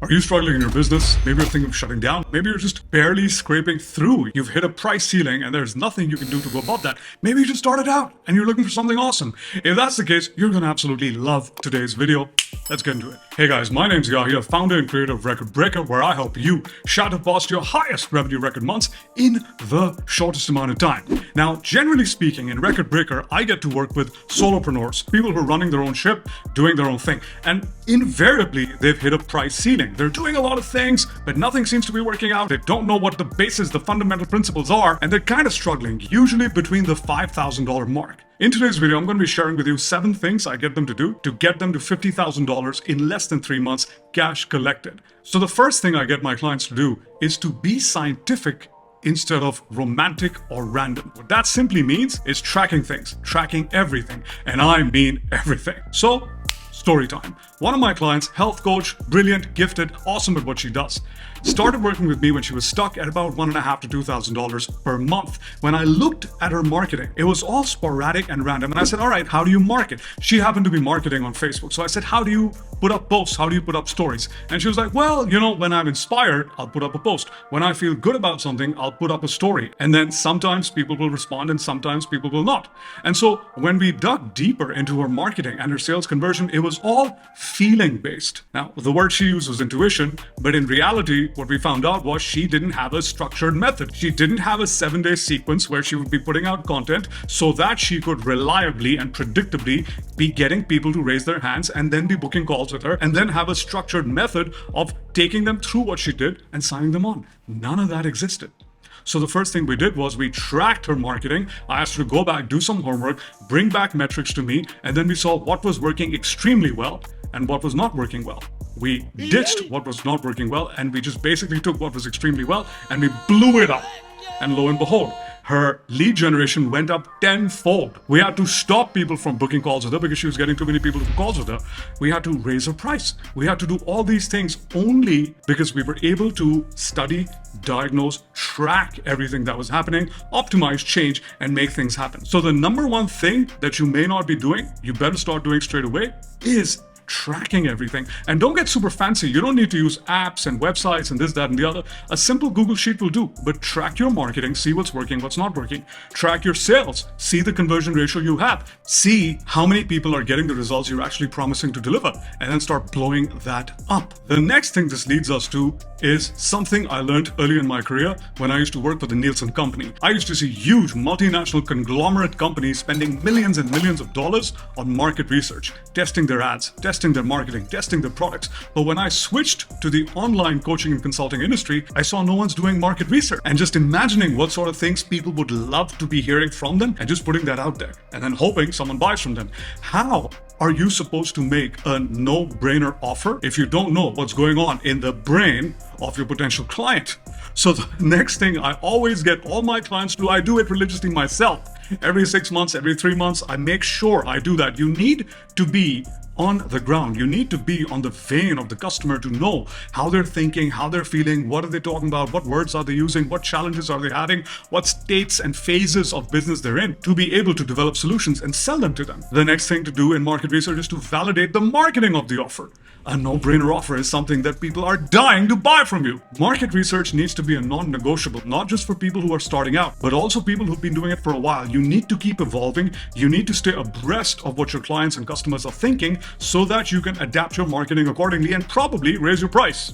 Are you struggling in your business? Maybe you're thinking of shutting down. Maybe you're just barely scraping through. You've hit a price ceiling and there's nothing you can do to go above that. Maybe you just started out and you're looking for something awesome. If that's the case, you're going to absolutely love today's video. Let's get into it. Hey guys, my name's Yahya, founder and creator of Record Breaker, where I help you shatter past your highest revenue record months in the shortest amount of time. Now, generally speaking, in Record Breaker, I get to work with solopreneurs, people who are running their own ship, doing their own thing. And invariably, they've hit a price ceiling. They're doing a lot of things, but nothing seems to be working out. They don't know what the basis, the fundamental principles are, and they're kind of struggling, usually between the $5,000 mark. In today's video, I'm going to be sharing with you 7 things I get them to do to get them to $50,000 in less than 3 months, cash collected. So the first thing I get my clients to do is to be scientific instead of romantic or random. What that simply means is tracking things, tracking everything, and I mean everything. So, story time. One of my clients, health coach, brilliant, gifted, awesome at what she does, started working with me when she was stuck at about $1,500 to $2,000 per month. When I looked at her marketing, it was all sporadic and random. And I said, all right, how do you market? She happened to be marketing on Facebook. So I said, how do you put up posts? How do you put up stories? And she was like, well, you know, when I'm inspired, I'll put up a post. When I feel good about something, I'll put up a story. And then sometimes people will respond and sometimes people will not. And so when we dug deeper into her marketing and her sales conversion, it was all feeling based. Now, the word she used was intuition, but in reality, what we found out was she didn't have a structured method. She didn't have a 7-day sequence where she would be putting out content so that she could reliably and predictably be getting people to raise their hands and then be booking calls with her and then have a structured method of taking them through what she did and signing them on. None of that existed. So the first thing we did was we tracked her marketing. I asked her to go back, do some homework, bring back metrics to me, and then we saw what was working extremely well and what was not working well. We ditched what was not working well, and we just basically took what was extremely well and we blew it up. And lo and behold, her lead generation went up tenfold. We had to stop people from booking calls with her because she was getting too many people to book calls with her. We had to raise her price. We had to do all these things only because we were able to study, diagnose, track everything that was happening, optimize, change, and make things happen. So the number one thing that you may not be doing, you better start doing straight away, is tracking everything. And don't get super fancy. You don't need to use apps and websites and this, that, and the other. A simple Google Sheet will do. But track your marketing, see what's working, what's not working. Track your sales, see the conversion ratio you have. See how many people are getting the results you're actually promising to deliver, and then start blowing that up. The next thing this leads us to is something I learned early in my career when I used to work for the Nielsen Company. I used to see huge multinational conglomerate companies spending millions and millions of dollars on market research, testing their ads, testing their marketing, testing their products. But when I switched to the online coaching and consulting industry, I saw no one's doing market research. And just imagining what sort of things people would love to be hearing from them and just putting that out there and then hoping someone buys from them. How are you supposed to make a no-brainer offer if you don't know what's going on in the brain of your potential client? So the next thing I always get all my clients to do, I do it religiously myself. Every 6 months, every 3 months, I make sure I do that. You need to be on the ground. You need to be on the vein of the customer to know how they're thinking, how they're feeling, what are they talking about, what words are they using, what challenges are they having, what states and phases of business they're in, to be able to develop solutions and sell them to them. The next thing to do in market research is to validate the marketing of the offer. A no-brainer offer is something that people are dying to buy from you. Market research needs to be a non-negotiable, not just for people who are starting out, but also people who've been doing it for a while. You need to keep evolving. You need to stay abreast of what your clients and customers are thinking so that you can adapt your marketing accordingly and probably raise your price.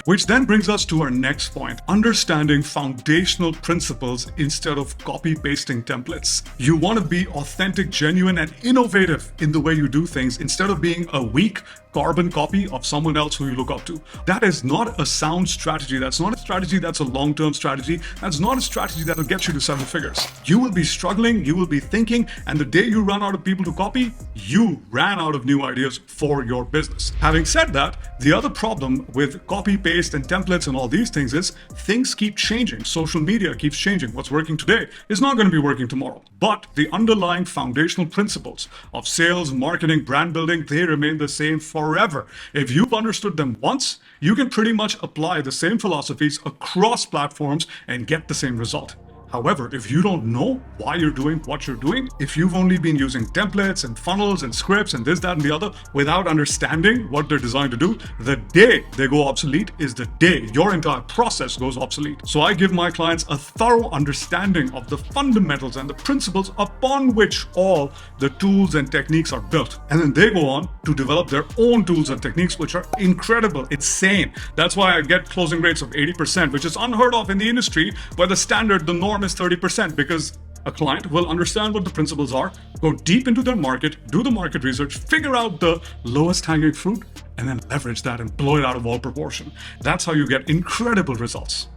Which then brings us to our next point, understanding foundational principles instead of copy-pasting templates. You want to be authentic, genuine, and innovative in the way you do things instead of being a weak carbon copy of someone else who you look up to. That is not a sound strategy. That's not a strategy that's a long-term strategy. That's not a strategy that will get you to 7 figures. You will be struggling, you will be thinking, and the day you run out of people to copy, you ran out of new ideas for your business. Having said that, the other problem with copy, paste, and templates and all these things is things keep changing. Social media keeps changing. What's working today is not going to be working tomorrow. But the underlying foundational principles of sales, marketing, brand building, they remain the same forever. If you've understood them once, you can pretty much apply the same philosophies across platforms and get the same result. However, if you don't know why you're doing what you're doing, if you've only been using templates and funnels and scripts and this, that, and the other without understanding what they're designed to do, the day they go obsolete is the day your entire process goes obsolete. So I give my clients a thorough understanding of the fundamentals and the principles upon which all the tools and techniques are built. And then they go on to develop their own tools and techniques, which are incredible, insane. That's why I get closing rates of 80%, which is unheard of in the industry, where the norm is 30%, because a client will understand what the principles are, go deep into their market, do the market research, figure out the lowest hanging fruit, and then leverage that and blow it out of all proportion. That's how you get incredible results.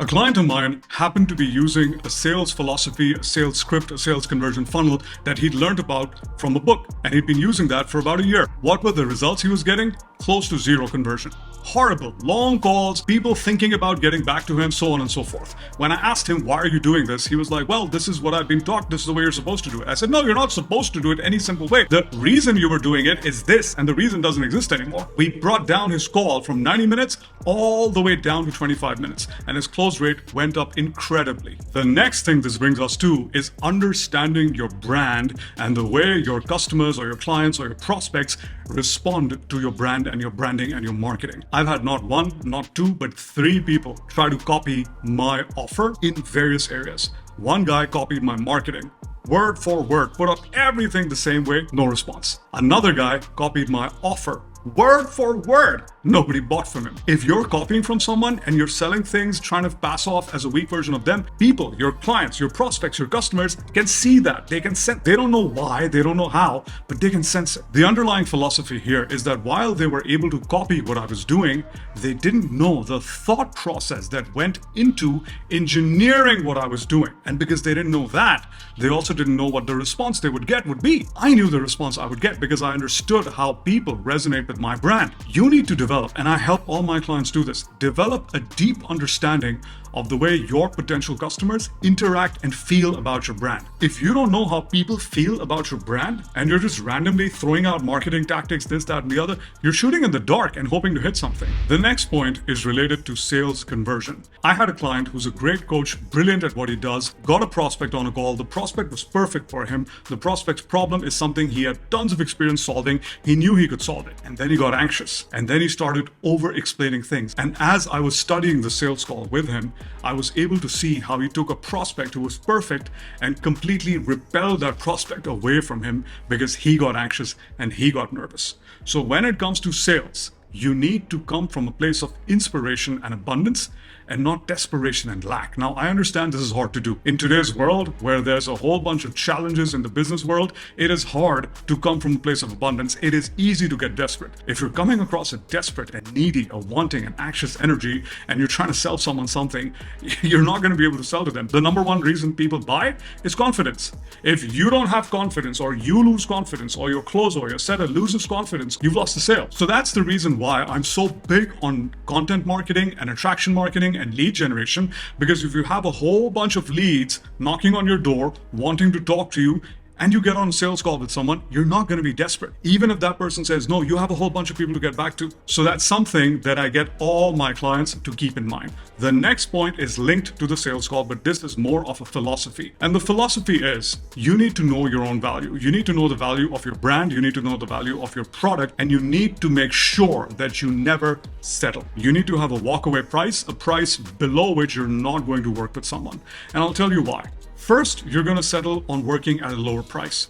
A client of mine happened to be using a sales philosophy, a sales script, a sales conversion funnel that he'd learned about from a book, and he'd been using that for about a year. What were the results he was getting? Close to zero conversion. Horrible, long calls, people thinking about getting back to him, so on and so forth. When I asked him, why are you doing this? He was like, well, this is what I've been taught. This is the way you're supposed to do it. I said, no, you're not supposed to do it any simple way. The reason you were doing it is this, and the reason doesn't exist anymore. We brought down his call from 90 minutes all the way down to 25 minutes, and his close rate went up incredibly. The next thing this brings us to is understanding your brand and the way your customers or your clients or your prospects respond to your brand and your branding and your marketing. I've had not one, not two, but 3 people try to copy my offer in various areas. One guy copied my marketing, word for word, put up everything the same way, no response. Another guy copied my offer, word for word. Nobody bought from him. If you're copying from someone and you're selling things, trying to pass off as a weak version of them, people, your clients, your prospects, your customers can see that. They can sense. They don't know why, they don't know how, but they can sense it. The underlying philosophy here is that while they were able to copy what I was doing, they didn't know the thought process that went into engineering what I was doing. And because they didn't know that, they also didn't know what the response they would get would be. I knew the response I would get because I understood how people resonate with my brand. You need to develop, and I help all my clients do this, develop a deep understanding of the way your potential customers interact and feel about your brand. If you don't know how people feel about your brand and you're just randomly throwing out marketing tactics, this, that, and the other, you're shooting in the dark and hoping to hit something. The next point is related to sales conversion. I had a client who's a great coach, brilliant at what he does, got a prospect on a call. The prospect was perfect for him. The prospect's problem is something he had tons of experience solving. He knew he could solve it. And then he got anxious. And then he started over-explaining things. And as I was studying the sales call with him, I was able to see how he took a prospect who was perfect and completely repelled that prospect away from him because he got anxious and he got nervous. So when it comes to sales, you need to come from a place of inspiration and abundance and not desperation and lack. Now, I understand this is hard to do. In today's world, where there's a whole bunch of challenges in the business world, it is hard to come from a place of abundance. It is easy to get desperate. If you're coming across a desperate and needy, a wanting and anxious energy, and you're trying to sell someone something, you're not going to be able to sell to them. The number one reason people buy is confidence. If you don't have confidence, or you lose confidence, or your closer or your seller loses confidence, you've lost the sale. So that's the reason why I'm so big on content marketing and attraction marketing and lead generation, because if you have a whole bunch of leads knocking on your door, wanting to talk to you, and you get on a sales call with someone, you're not going to be desperate. Even if that person says, no, you have a whole bunch of people to get back to. So that's something that I get all my clients to keep in mind. The next point is linked to the sales call, but this is more of a philosophy. And the philosophy is, you need to know your own value. You need to know the value of your brand. You need to know the value of your product. And you need to make sure that you never settle. You need to have a walkaway price, a price below which you're not going to work with someone. And I'll tell you why. First, you're going to settle on working at a lower price.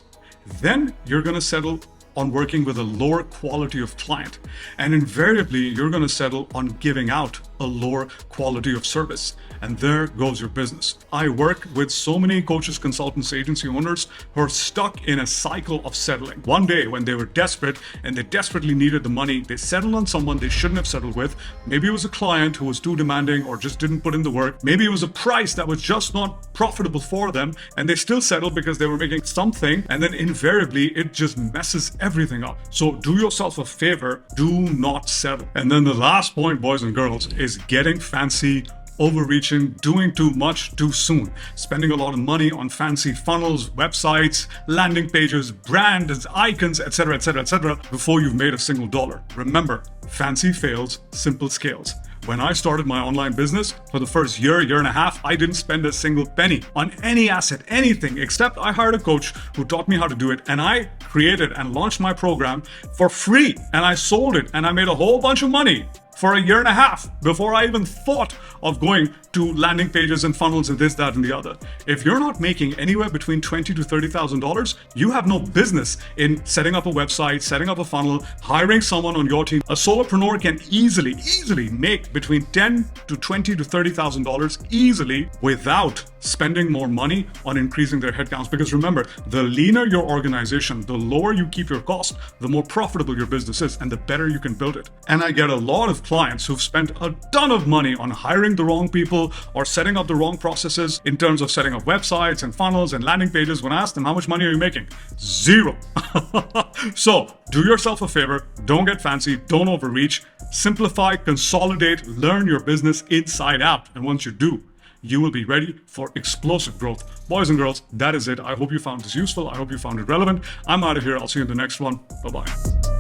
Then you're going to settle on working with a lower quality of client. And invariably, you're going to settle on giving out a lower quality of service. And there goes your business. I work with so many coaches, consultants, agency owners who are stuck in a cycle of settling. One day when they were desperate and they desperately needed the money, they settled on someone they shouldn't have settled with. Maybe it was a client who was too demanding or just didn't put in the work. Maybe it was a price that was just not profitable for them, and they still settled because they were making something, and then invariably it just messes everything up. So do yourself a favor, do not settle. And then the last point, boys and girls, is getting fancy, overreaching, doing too much too soon, spending a lot of money on fancy funnels, websites, landing pages, brands, icons, etc., etc., etc., before you've made a single dollar. Remember, fancy fails, simple scales. When I started my online business, for the first year and a half, I didn't spend a single penny on any asset, anything, except I hired a coach who taught me how to do it. And I created and launched my program for free. And I sold it and I made a whole bunch of money for a year and a half before I even thought of going to landing pages and funnels and this, that, and the other. If you're not making anywhere between $20,000 to $30,000, you have no business in setting up a website, setting up a funnel, hiring someone on your team. A solopreneur can easily make between $10,000 to $20,000 to $30,000 easily without spending more money on increasing their headcounts. Because remember, the leaner your organization, the lower you keep your cost, the more profitable your business is and the better you can build it. And I get a lot of clients who've spent a ton of money on hiring the wrong people or setting up the wrong processes in terms of setting up websites and funnels and landing pages. When I ask them, how much money are you making? Zero. So do yourself a favor. Don't get fancy. Don't overreach. Simplify, consolidate, learn your business inside out. And once you do, you will be ready for explosive growth. Boys and girls, that is it. I hope you found this useful. I hope you found it relevant. I'm out of here. I'll see you in the next one. Bye-bye.